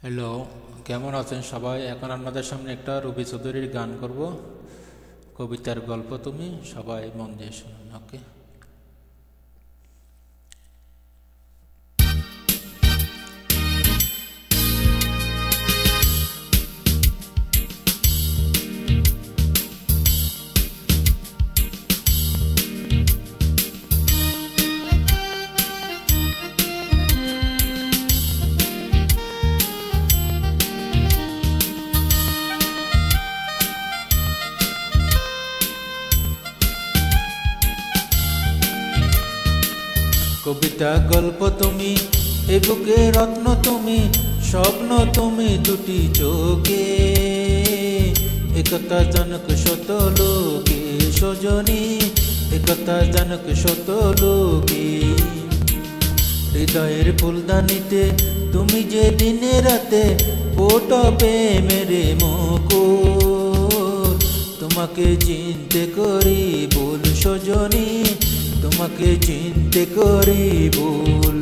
Hello, কেমন আছেন সবাই? এখন আপনাদের সামনে একটা রবি চৌধুরীর গান করব, কবিতার গল্প তুমি। সবাই মন দিয়ে শুনুন, ওকে? কবিতা গল্প তুমি, এ বুকে রত্ন তুমি, স্বপ্ন তুমি দুটি চোখে। একথা জানক শত লোকে সজনী, একথা জানক শত লোকে। হৃদয়ের ফুলদানিতে তুমি যে দিনে রাতে ফোটাবে মেরে মুকুল। তোমাকে চিনতে করি ভুল সজনী, তোমাকে চিনতে করি ভুল।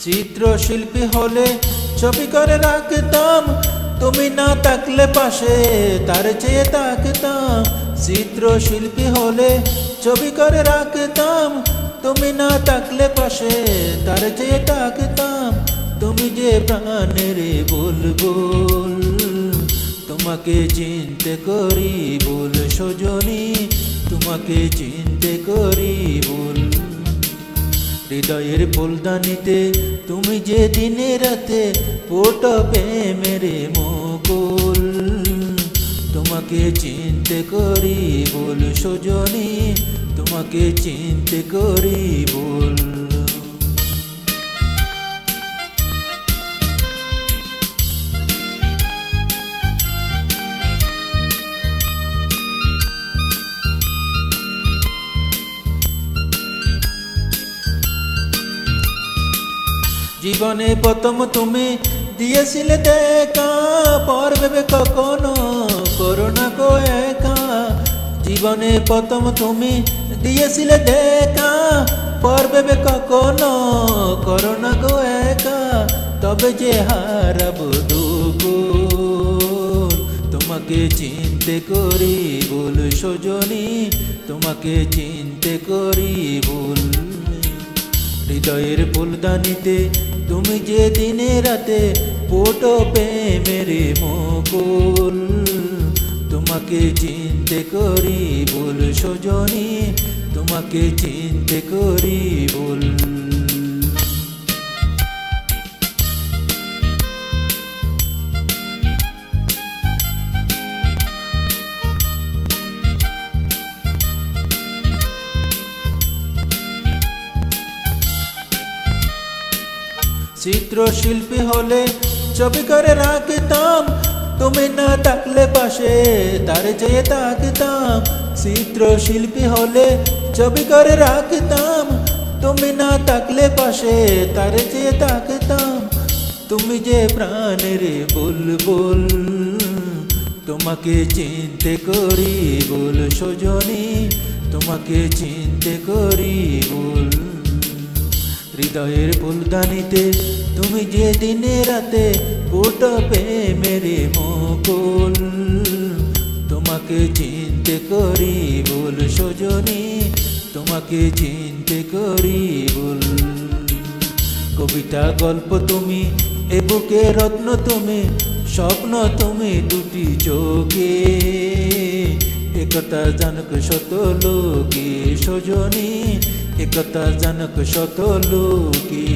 চিত্রশিল্পী হলে ছবি করে রাখতাম, তুমি না থাকলে পাশে তার চেয়ে থাকতাম। চিত্রশিল্পী হলে ছবি করে রাখতাম, তুমি না থাকলে পাশে তার চেয়ে থাকতাম। তুমি যে প্রাণের বুলবুল, তোমাকে চিনতে করি ভুল সজনী, তোমাকে চিনতে করি ভুল। হৃদয়ের ফুলদানিতে তুমি যে দিনে রাতে ফোটাবে মেরে মুকুল। তোমাকে চিনতে করি ভুল সজনী, তোমাকে চিনতে করি ভুল। জীবনে প্রথম তুমি দিয়েছিলে দেখা, পর ভেবে কখনো করোনা কো একা। জীবনে প্রথম তুমি দিয়েছিলে দেখা, পর ভেবে কখনো করোনা কো একা। তবে যে হারাবো দুগুণ, তোমাকে চিনতে করি ভুল সজনী, তোমাকে চিনতে করি ভুল। হৃদয়ের ফুলদানিতে তুমি যে দিনে রাতে ফোটাবে মেরে মুকুল। তোমাকে চিনতে করি ভুল সজনী, তোমাকে চিনতে করি ভুল। চিত্রশিল্পী হলে ছবি করে রাখতাম, তুমি না থাকলে পাশে তার চেয়ে থাকতাম। চিত্রশিল্পী হলে ছবি করে রাখতাম, তুমি না থাকলে পাশে তার চেয়ে থাকতাম। তুমি যে প্রাণের বুলবুল, তোমাকে চিনতে করি ভুল সজনী, তোমাকে চিনতে করি ভুল। হৃদয়ের ফুলদানিতে তুমি যে দিনে রাতে ফোটাবে মেরে মুকুল। তোমাকে চিনতে করি ভুল সজনী, তোমাকে চিনতে করি ভুল। কবিতা গল্প তুমি, এ বুকে রত্ন তুমি, স্বপ্ন তুমি দুটি চোখে। একথা জানক শত লোকে সজনী, একথা জানক শত লোকে।